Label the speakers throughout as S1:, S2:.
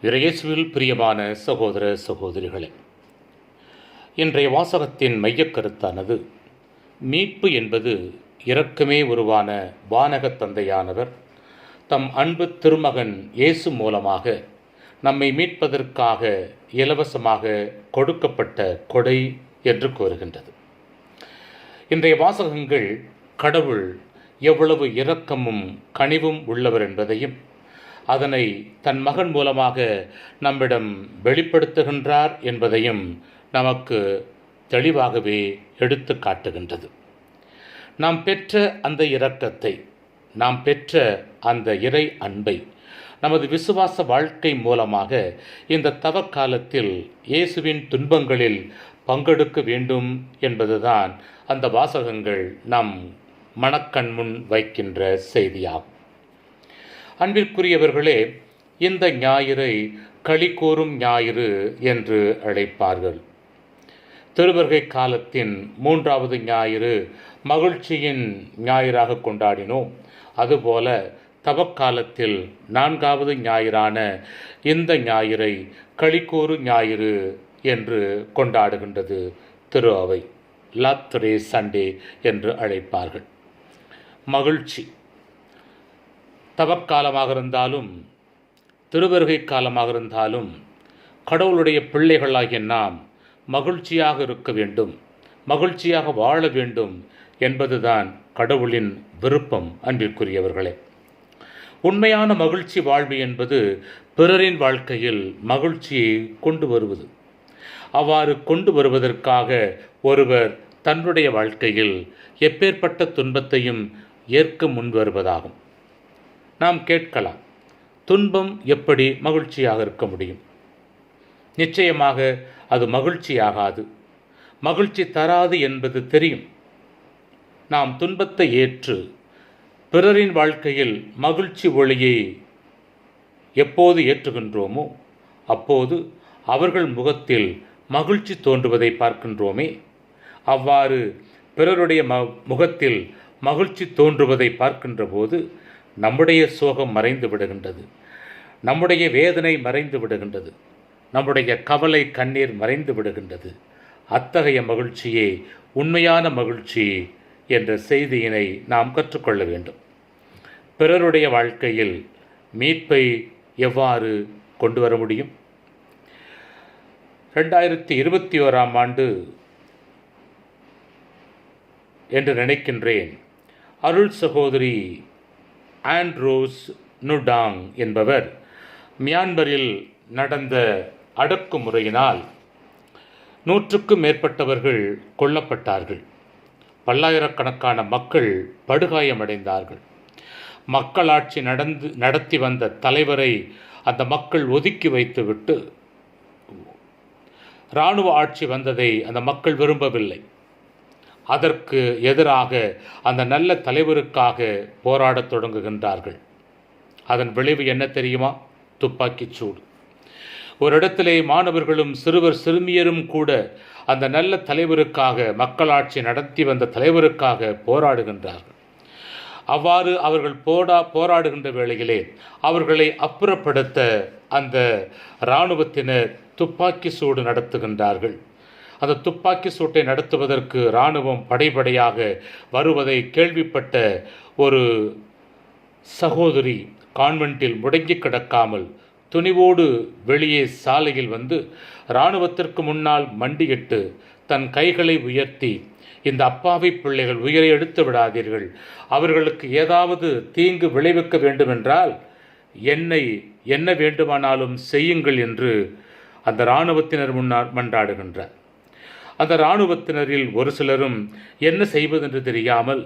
S1: இயேசுவில் பிரியமான சகோதர சகோதரிகளே, இன்றைய வாசகத்தின் மையக்கருத்தானது மீட்பு என்பது இரக்கமே உருவான வானகத் தந்தையானவர் தம் அன்பு திருமகன் இயேசு மூலமாக நம்மை மீட்பதற்காக இலவசமாக கொடுக்கப்பட்ட கொடை என்று கூறுகின்றது. இன்றைய வாசகங்கள் கடவுள் எவ்வளவு இரக்கமும் கனிவும் உள்ளவர் என்பதையும் அதனை தன் மகன் மூலமாக நம்மிடம் வெளிப்படுத்துகின்றார் என்பதையும் நமக்கு தெளிவாகவே எடுத்து காட்டுகின்றது. நாம் பெற்ற அந்த இரக்கத்தை, நாம் பெற்ற அந்த இறை அன்பை நமது விசுவாச வாழ்க்கை மூலமாக இந்த தவக்காலத்தில் இயேசுவின் துன்பங்களில் பங்கெடுக்க வேண்டும் என்பதுதான் அந்த வாசகங்கள் நம் மனக்கண் முன் வைக்கின்ற செய்தியாகும். அன்பிற்குரியவர்களே, இந்த ஞாயிறை களி கூறும் ஞாயிறு என்று அழைப்பார்கள். திருவருகை காலத்தின் 3வது ஞாயிறு மகிழ்ச்சியின் ஞாயிறாக கொண்டாடினோம். அதுபோல தவக்காலத்தில் 4வது ஞாயிறான இந்த ஞாயிறை களிக்கூறு ஞாயிறு என்று கொண்டாடுகின்றது திரு அவை. லாத்ரே சண்டே என்று அழைப்பார்கள். மகிழ்ச்சி தவக்காலமாக இருந்தாலும் திருவருகை காலமாக இருந்தாலும் கடவுளுடைய பிள்ளைகளாகிய நாம் மகிழ்ச்சியாக இருக்க வேண்டும், மகிழ்ச்சியாக வாழ வேண்டும் என்பதுதான் கடவுளின் விருப்பம். அன்பிற்குரியவர்களே, உண்மையான மகிழ்ச்சி வாழ்வு என்பது பிறரின் வாழ்க்கையில் மகிழ்ச்சியை கொண்டு வருவது. அவ்வாறு கொண்டு வருவதற்காக ஒருவர் தன்னுடைய வாழ்க்கையில் எப்பேற்பட்ட துன்பத்தையும் ஏற்க முன்வருவதாகும். நாம் கேட்கலாம், துன்பம் எப்படி மகிழ்ச்சியாக இருக்க முடியும்? நிச்சயமாக அது மகிழ்ச்சியாகாது, மகிழ்ச்சி தராது என்பது தெரியும். நாம் துன்பத்தை ஏற்று பிறரின் வாழ்க்கையில் மகிழ்ச்சி ஒளியை எப்போது ஏற்றுகின்றோமோ அப்போது அவர்கள் முகத்தில் மகிழ்ச்சி தோன்றுவதை பார்க்கின்றோமே. அவ்வாறு பிறருடைய முகத்தில் மகிழ்ச்சி தோன்றுவதை பார்க்கின்ற போது நம்முடைய சோகம் மறைந்து விடுகின்றது, நம்முடைய வேதனை மறைந்து விடுகின்றது, நம்முடைய கவலை கண்ணீர் மறைந்து விடுகின்றது. அத்தகைய மகிழ்ச்சியே உண்மையான மகிழ்ச்சி என்ற செய்தியினை நாம் கற்றுக்கொள்ள வேண்டும். பிறருடைய வாழ்க்கையில் மீட்பை எவ்வாறு கொண்டு வர முடியும்? 2021ஆம் ஆண்டு என்று நினைக்கின்றேன். அருள் சகோதரி ஆண்ட்ரோஸ் நுடாங் என்பவர் மியான்மரில் நடந்த அடக்குமுறையினால் 100க்கும் மேற்பட்டவர்கள் கொல்லப்பட்டார்கள். பல்லாயிரக்கணக்கான மக்கள் படுகாயமடைந்தார்கள். மக்களாட்சி நடத்தி வந்த தலைவரை அந்த மக்கள் ஒதுக்கி வைத்துவிட்டு இராணுவ ஆட்சி வந்ததை அந்த மக்கள் விரும்பவில்லை. அதற்கு எதிராக அந்த நல்ல தலைவருக்காக போராடத் தொடங்குகின்றார்கள். அதன் விளைவு என்ன தெரியுமா? துப்பாக்கிச் சூடு. ஒரு இடத்திலே மாணவர்களும் சிறுவர் சிறுமியரும் கூட அந்த நல்ல தலைவருக்காக, மக்களாட்சி நடத்தி வந்த தலைவருக்காக போராடுகின்றார்கள். அவ்வாறு அவர்கள் போராடுகின்ற வேளையிலே அவர்களை அப்புறப்படுத்த அந்த இராணுவத்தினர் துப்பாக்கி சூடு நடத்துகின்றார்கள். அந்த துப்பாக்கி சூட்டை நடத்துவதற்கு இராணுவம் படையாக வருவதை கேள்விப்பட்ட ஒரு சகோதரி கான்வென்ட்டில் முடங்கி கிடக்காமல் துணிவோடு வெளியே சாலையில் வந்து இராணுவத்திற்கு முன்னால் மண்டியிட்டு தன் கைகளை உயர்த்தி, இந்த அப்பாவி பிள்ளைகள் உயிரை எடுத்து விடாதீர்கள், அவர்களுக்கு ஏதாவது தீங்கு விளைவிக்க வேண்டுமென்றால் என்ன வேண்டுமானாலும் செய்யுங்கள் என்று அந்த இராணுவத்தினர் முன்னால் மன்றாடுகின்றார். அந்த இராணுவத்தினரில் ஒரு சிலரும் என்ன செய்வதென்று தெரியாமல்,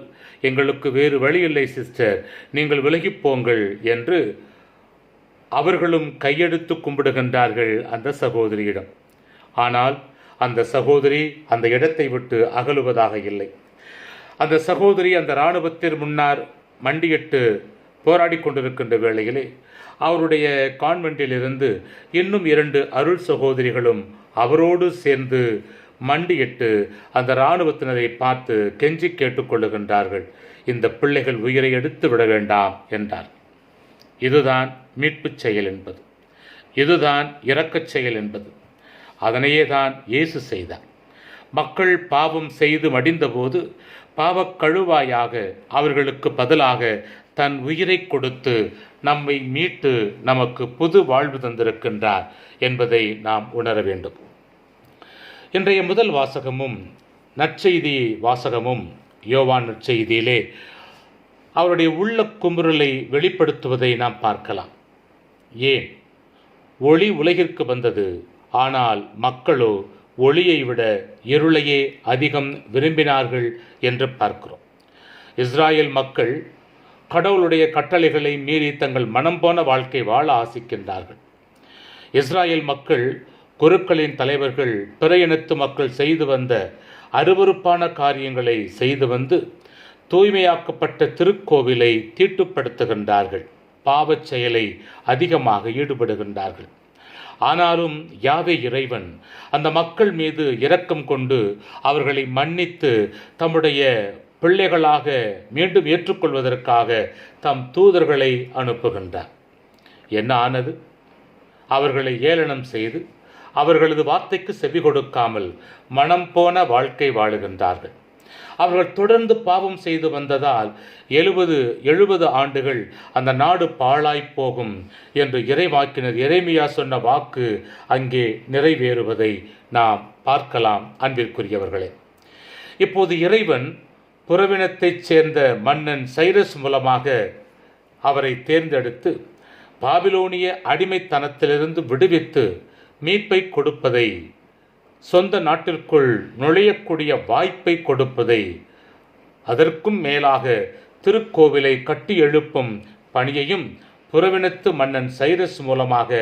S1: எங்களுக்கு வேறு வழியில்லை சிஸ்டர், நீங்கள் விலகிப் போங்கள் என்று அவர்களும் கையெடுத்து கும்பிடுகின்றார்கள் அந்த சகோதரியிடம். ஆனால் அந்த சகோதரி அந்த இடத்தை விட்டு அகலுவதாக இல்லை. அந்த சகோதரி அந்த இராணுவத்தின் முன்னால் மண்டியிட்டு போராடி கொண்டிருக்கின்ற வேளையிலே அவருடைய கான்வென்ட்டிலிருந்து இன்னும் 2 அருள் சகோதரிகளும் அவரோடு சேர்ந்து மண்டியிட்டு அந்த இராணுவத்தினரை பார்த்து கெஞ்சி கேட்டுக்கொள்ளுகின்றார்கள், இந்த பிள்ளைகள் உயிரை எடுத்து விட வேண்டாம் என்றார். இதுதான் மீட்புச் செயல் என்பது. இதுதான் இரக்கச் செயல் என்பது. அதனையே தான் இயேசு செய்தார். மக்கள் பாவம் செய்து மடிந்தபோது பாவக் கழுவாயாக அவர்களுக்கு பதிலாக தன் உயிரை கொடுத்து நம்மை மீட்டு நமக்கு புது வாழ்வு தந்திருக்கின்றார் என்பதை நாம் உணர வேண்டும். இன்றைய முதல் வாசகமும் நற்செய்தி வாசகமும் யோவான் நற்செய்தியிலே அவருடைய உள்ள குமுறலை வெளிப்படுத்துவதை நாம் பார்க்கலாம். ஏன்? ஒளி உலகிற்கு வந்தது, ஆனால் மக்களோ ஒளியை விட இருளையே அதிகம் விரும்பினார்கள் என்று பார்க்கிறோம். இஸ்ராயேல் மக்கள் கடவுளுடைய கட்டளைகளை மீறி தங்கள் மனம் போன வாழ்க்கை வாழ ஆசிக்கின்றார்கள். இஸ்ராயேல் மக்கள் குருக்களின் தலைவர்கள் பிற இனத்து மக்கள் செய்து வந்த அருவருப்பான காரியங்களை செய்து வந்து தூய்மையாக்கப்பட்ட திருக்கோவிலை தீட்டுப்படுத்துகின்றார்கள். பாவச் செயலை அதிகமாக ஈடுபடுகின்றார்கள். ஆனாலும் யாவே இறைவன் அந்த மக்கள் மீது இரக்கம் கொண்டு அவர்களை மன்னித்து தம்முடைய பிள்ளைகளாக மீண்டும் ஏற்றுக்கொள்வதற்காக தம் தூதர்களை அனுப்புகின்றார். என்ன ஆனது? அவர்களை ஏளனம் செய்து அவர்களது வார்த்தைக்கு செவி கொடுக்காமல் மனம் போன வாழ்க்கை வாழுகின்றார்கள். அவர்கள் தொடர்ந்து பாவம் செய்து வந்ததால் 70 ஆண்டுகள் அந்த நாடு பாழாய்ப் போகும் என்று இறைவாக்கினர் எரேமியா சொன்ன வாக்கு அங்கே நிறைவேறுவதை நாம் பார்க்கலாம். அன்பிற்குரியவர்களே, இப்போது இறைவன் புறவினத்தைச் சேர்ந்த மன்னன் சைரஸ் மூலமாக அவரை தேர்ந்தெடுத்து பாபிலோனிய அடிமைத்தனத்திலிருந்து விடுவித்து மீட்பை கொடுப்பதை, சொந்த நாட்டிற்குள் நுழையக்கூடிய வாய்ப்பை கொடுப்பதை, அதற்கும் மேலாக திருக்கோவிலை கட்டி எழுப்பும் பணியையும் புறவினத்து மன்னன் சைரஸ் மூலமாக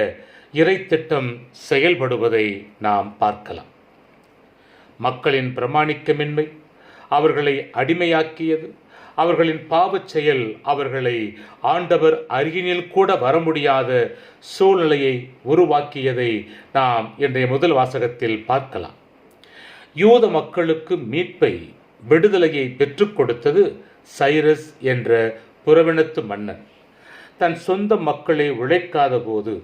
S1: இறைத்திட்டம் செயல்படுவதை நாம் பார்க்கலாம். மக்களின் பிரமாணிக்கமின்மை அவர்களை அடிமையாக்கியது. அவர்களின் பாவச் செயல் அவர்களை ஆண்டவர் அருகினில் கூட வர முடியாத சூழ்நிலையை உருவாக்கியதை நாம் இன்றைய முதல் வாசகத்தில் பார்க்கலாம். யூத மக்களுக்கு மீட்பை, விடுதலையை பெற்றுக் கொடுத்தது சைரஸ் என்ற புறவினத்து மன்னன். தன் சொந்த மக்களை உழைக்காத போது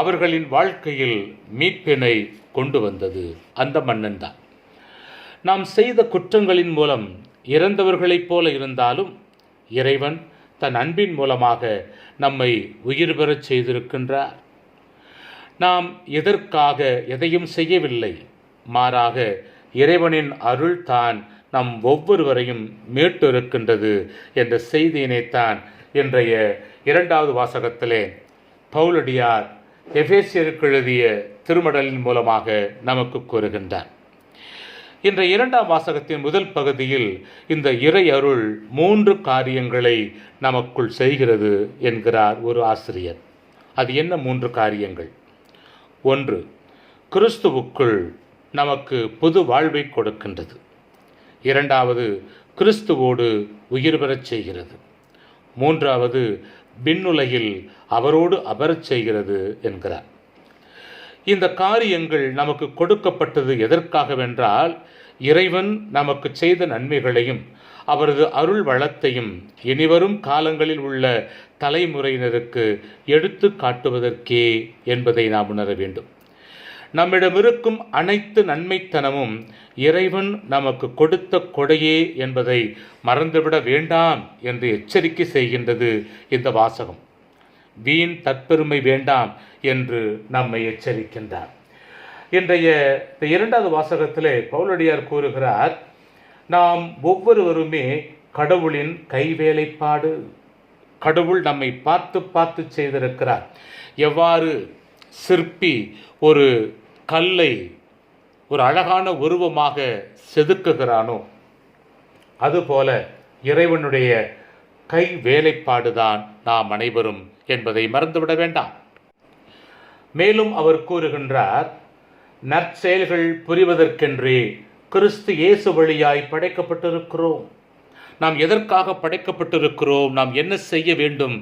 S1: அவர்களின் வாழ்க்கையில் மீட்பினை கொண்டு வந்தது அந்த மன்னன்தான். நாம் செய்த குற்றங்களின் மூலம் இறந்தவர்களைப் போல இருந்தாலும் இறைவன் தன் அன்பின் மூலமாக நம்மை உயிர் பெறச் செய்திருக்கின்றார். நாம் எதற்காக எதையும் செய்யவில்லை, மாறாக இறைவனின் அருள் தான் நம் ஒவ்வொருவரையும் மீட்டிருக்கின்றது என்ற செய்தியினைத்தான் இன்றைய 2வது வாசகத்திலே பவுலடியார் எபேசியருக்கு எழுதிய திருமடலின் மூலமாக நமக்கு கூறுகின்றார். இன்றைய 2ஆம் வாசகத்தின் முதல் பகுதியில் இந்த இறை அருள் 3 காரியங்களை நமக்குள் செய்கிறது என்கிறார் ஒரு ஆசிரியர். அது என்ன 3 காரியங்கள்? 1, கிறிஸ்துவுக்குள் நமக்கு புது வாழ்வை கொடுக்கின்றது. 2வது, கிறிஸ்துவோடு உயிர் பெறச் செய்கிறது. 3வது, விண்ணுலகில் அவரோடு அமரச் செய்கிறது என்கிறார். இந்த காரியங்கள் நமக்கு கொடுக்கப்பட்டது எதற்காகவென்றால், இறைவன் நமக்கு செய்த நன்மைகளையும் அவரது அருள் வளத்தையும் இனிவரும் காலங்களில் உள்ள தலைமுறையினருக்கு எடுத்து காட்டுவதற்கே என்பதை நாம் உணர வேண்டும். நம்மிடமிருக்கும் அனைத்து நன்மைத்தனமும் இறைவன் நமக்கு கொடுத்த கொடையே என்பதை மறந்துவிட வேண்டாம் என்று எச்சரிக்கை செய்கின்றது இந்த வாசகம். வீண் தற்பெருமை வேண்டாம் என்று நம்மை எச்சரிக்கின்றார். இன்றைய 2வது வாசகத்திலே பவுலடியார் கூறுகிறார், நாம் ஒவ்வொருவருமே கடவுளின் கைவேலைப்பாடு. கடவுள் நம்மை பார்த்து பார்த்து செய்திருக்கிறார். எவ்வாறு சிற்பி ஒரு கல்லை ஒரு அழகான உருவமாக செதுக்குகிறானோ, அதுபோல இறைவனுடைய கை வேலைப்பாடுதான் நாம் அனைவரும் என்பதை மறந்துவிட வேண்டாம். மேலும் அவர் கூறுகின்றார், நற்செயல்கள் புரிவதற்கென்றே கிறிஸ்து இயேசு வழியாய் படைக்கப்பட்டிருக்கிறோம். நாம் எதற்காக படைக்கப்பட்டிருக்கிறோம், நாம் என்ன செய்ய வேண்டும்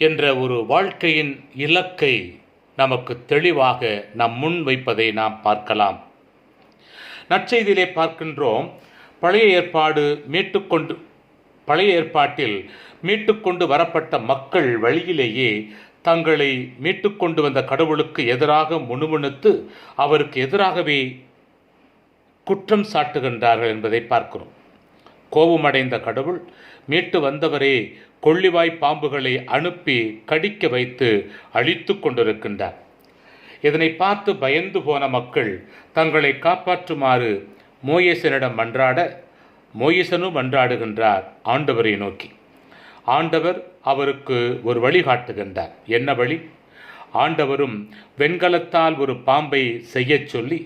S1: என்ற ஒரு வாழ்க்கையின் இலக்கை நமக்கு தெளிவாக நம் முன் வைப்பதை நாம் பார்க்கலாம். நற்செய்தியிலே பார்க்கின்றோம், பழைய ஏற்பாட்டில் மீட்டுக்கொண்டு வரப்பட்ட மக்கள் வழியிலேயே தங்களை மீட்டு கொண்டு வந்த கடவுளுக்கு எதிராக முணுமுணுத்து அவருக்கு எதிராகவே குற்றம் சாட்டுகின்றார்கள் என்பதை பார்க்கிறோம். கோபமடைந்த கடவுள் மீட்டு வந்தவரே கொள்ளிவாய் பாம்புகளை அனுப்பி கடிக்க வைத்து அழித்து கொண்டிருக்கின்றார். இதனை பார்த்து பயந்து போன மக்கள் தங்களை காப்பாற்றுமாறு மோயேசனிடம் மன்றாட, மோயேசனும் மன்றாடுகின்றார் ஆண்டவரை நோக்கி. ஆண்டவர் அவருக்கு ஒரு வழி காட்டுகின்றார். என்ன வழி? ஆண்டவரும் வெண்கலத்தால் ஒரு பாம்பை செய்யச் சொல்லி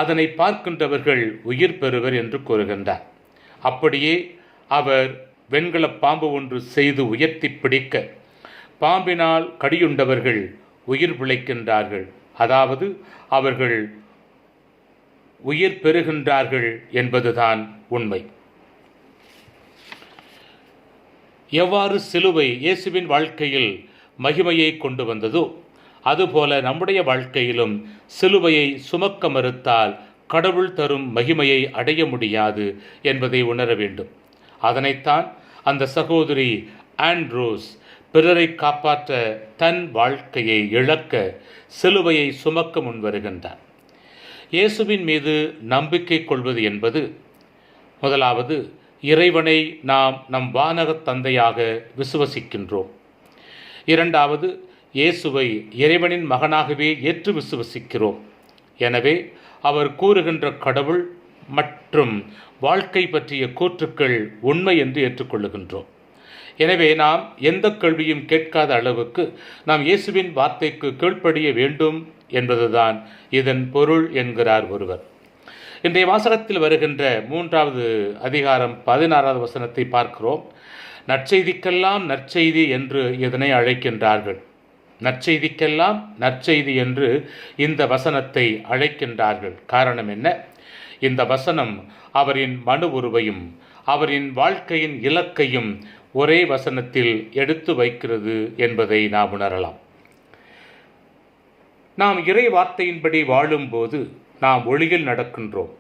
S1: அதனை பார்க்கின்றவர்கள் உயிர் பெறுவர் என்று கூறுகின்றார். அப்படியே அவர் வெண்கல பாம்பு ஒன்று செய்து உயர்த்தி பிடிக்க பாம்பினால் கடியுண்டவர்கள் உயிர் பிழைக்கின்றார்கள், அதாவது அவர்கள் உயிர் பெறுகின்றார்கள் என்பதுதான் உண்மை. எவ்வாறு சிலுவை இயேசுவின் வாழ்க்கையில் மகிமையை கொண்டு வந்ததோ அதுபோல நம்முடைய வாழ்க்கையிலும் சிலுவையை சுமக்க மறுத்தால் கடவுள் தரும் மகிமையை அடைய முடியாது என்பதை உணர வேண்டும். அதனைத்தான் அந்த சகோதரி ஆண்ட்ரோஸ் பிறரை காப்பாற்ற தன் வாழ்க்கையை இழக்க சிலுவையை சுமக்க முன்வருகின்றார். இயேசுவின் மீது நம்பிக்கை கொள்வது என்பது முதலாவது இறைவனை நாம் நம் வானகத் தந்தையாக விசுவசிக்கின்றோம். இரண்டாவது, இயேசுவை இறைவனின் மகனாகவே ஏற்று விசுவசிக்கிறோம். எனவே அவர் கூறுகின்ற கடவுள் மற்றும் வாழ்க்கை பற்றிய கூற்றுக்கள் உண்மை என்று ஏற்றுக்கொள்ளுகின்றோம். எனவே நாம் எந்த கேள்வியும் கேட்காத அளவுக்கு நாம் இயேசுவின் வார்த்தைக்கு கீழ்ப்படிய வேண்டும் என்பதுதான் இதன் பொருள் என்கிறார் ஒருவர். இன்றைய வாசகத்தில் வருகின்ற 3வது அதிகாரம் 16வது வசனத்தை பார்க்கிறோம். நற்செய்திக்கெல்லாம் நற்செய்தி என்று இதனை அழைக்கின்றார்கள். நற்செய்திக்கெல்லாம் நற்செய்தி என்று இந்த வசனத்தை அழைக்கின்றார்கள். காரணம் என்ன? இந்த வசனம் அவரின் மனு உருவையும் அவரின் வாழ்க்கையின் இலக்கையும் ஒரே வசனத்தில் எடுத்து வைக்கிறது என்பதை நாம் உணரலாம். நாம் இறை வார்த்தையின்படி வாழும்போது நாம் ஒளியில் நடக்கின்றோம்.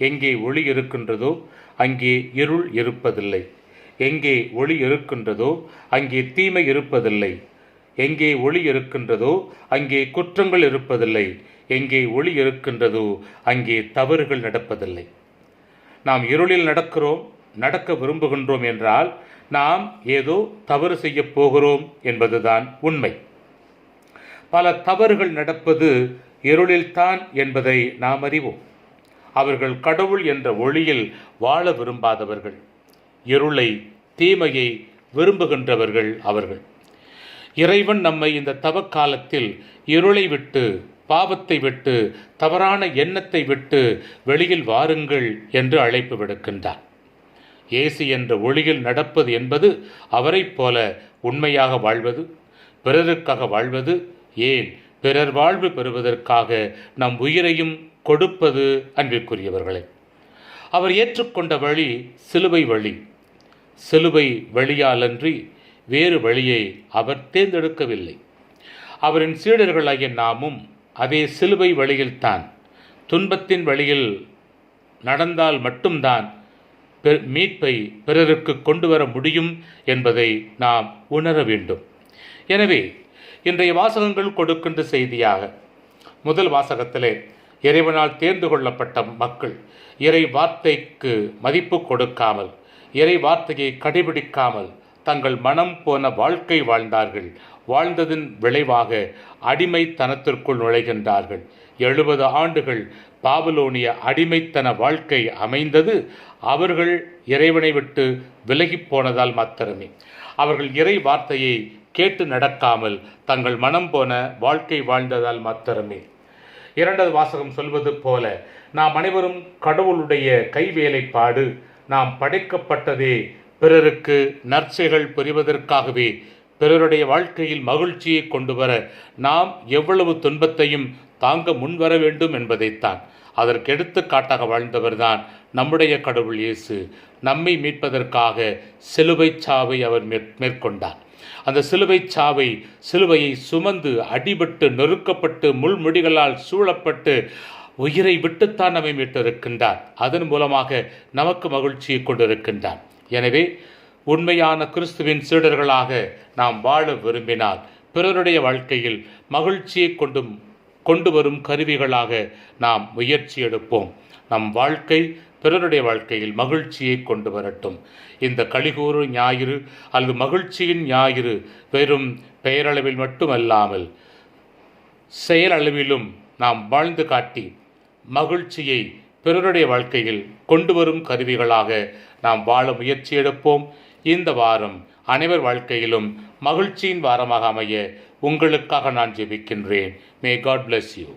S1: எங்கே ஒளி இருக்கின்றதோ அங்கே இருள் இருப்பதில்லை. எங்கே ஒளி இருக்கின்றதோ அங்கே தீமை இருப்பதில்லை. எங்கே ஒளி இருக்கின்றதோ அங்கே குற்றங்கள் இருப்பதில்லை. எங்கே ஒளி இருக்கின்றதோ அங்கே தவறுகள் நடப்பதில்லை. நாம் இருளில் நடக்க விரும்புகின்றோம் என்றால் நாம் ஏதோ தவறு செய்ய போகிறோம் என்பதுதான் உண்மை. பல தவறுகள் நடப்பது இருளில்தான் என்பதை நாம் அறிவோம். அவர்கள் கடவுள் என்ற ஒளியில் வாழ விரும்பாதவர்கள், இருளை தீமையை விரும்புகின்றவர்கள் அவர்கள். இறைவன் நம்மை இந்த தவக்காலத்தில் இருளை விட்டு, பாவத்தை விட்டு, தவறான எண்ணத்தை விட்டு வெளியில் வாருங்கள் என்று அழைப்பு விடுக்கின்றார். இயேசு என்ற ஒளியில் நடப்பது என்பது அவரைப் போல உண்மையாக வாழ்வது, பிறருக்காக வாழ்வது, ஏன் பிறர் வாழ்வு பெறுவதற்காக நம் உயிரையும் கொடுப்பது. அன்பிற்குரியவர்களே, அவர் ஏற்றுக்கொண்ட வழி சிலுவை வழி. சிலுவை வழியாலன்றி வேறு வழியை அவர் தேர்ந்தெடுக்கவில்லை. அவரின் சீடர்களாகிய நாமும் அதே சிலுவை வழியில்தான், துன்பத்தின் வழியில் நடந்தால் மட்டும்தான் மீட்பை பிறருக்கு கொண்டு வர முடியும் என்பதை நாம் உணர வேண்டும். எனவே இன்றைய வாசகங்கள் கொடுக்கின்ற செய்தியாக, முதல் வாசகத்திலே இறைவனால் தேர்ந்து கொள்ளப்பட்ட மக்கள் இறை வார்த்தைக்கு மதிப்பு கொடுக்காமல், இறை வார்த்தையை கடைபிடிக்காமல் தங்கள் மனம் போன வாழ்க்கை வாழ்ந்தார்கள். வாழ்ந்ததின் விளைவாக அடிமைத்தனத்திற்குள் நுழைகின்றார்கள். 70 ஆண்டுகள் பாபிலோனிய அடிமைத்தன வாழ்க்கை அமைந்தது அவர்கள் இறைவனை விட்டு விலகி போனதால் மாத்திரமே. அவர்கள் இறை வார்த்தையை கேட்டு நடக்காமல் தங்கள் மனம் போன வாழ்க்கை வாழ்ந்ததால் மாத்திரமே. 2வது வாசகம் சொல்வது போல, நாம் அனைவரும் கடவுளுடைய கைவேலைப்பாடு. நாம் படைக்கப்பட்டதே பிறருக்கு நற்செய்கள் புரிவதற்காகவே. பிறருடைய வாழ்க்கையில் மகிழ்ச்சியை கொண்டு வர நாம் எவ்வளவு துன்பத்தையும் தாங்க முன்வர வேண்டும் என்பதைத்தான். அதற்கு எடுத்துக்காட்டாக வாழ்ந்தவர்தான் நம்முடைய கடவுள் இயேசு. நம்மை மீட்பதற்காக சிலுவை சாவை அவர் மேற்கொண்டார். அந்த சிலுவையை சுமந்து அடிபட்டு நொறுக்கப்பட்டு முள்முடிகளால் சூழப்பட்டு உயிரை விட்டுத்தான் நம்மை மீட்டிருக்கின்றார். அதன் மூலமாக நமக்கு மகிழ்ச்சியை கொண்டிருக்கின்றார். எனவே உண்மையான கிறிஸ்துவின் சீடர்களாக நாம் வாழ விரும்பினால், பிறருடைய வாழ்க்கையில் மகிழ்ச்சியை கொண்டு வரும் கருவிகளாக நாம் முயற்சி எடுப்போம். நம் வாழ்க்கை பிறருடைய வாழ்க்கையில் மகிழ்ச்சியை கொண்டு வரட்டும். இந்த கலிகூறு ஞாயிறு அல்லது மகிழ்ச்சியின் ஞாயிறு வெறும் பெயரளவில் மட்டுமல்லாமல் செயலளவிலும் நாம் வாழ்ந்து காட்டி மகிழ்ச்சியை பிறருடைய வாழ்க்கையில் கொண்டு வரும் கருவிகளாக நாம் வாழ முயற்சி எடுப்போம். இந்த வாரம் அனைவர் வாழ்க்கையிலும் மகிழ்ச்சியின் வாரமாக அமைய உங்களுக்காக நான் ஜெபிக்கின்றேன். May God bless you.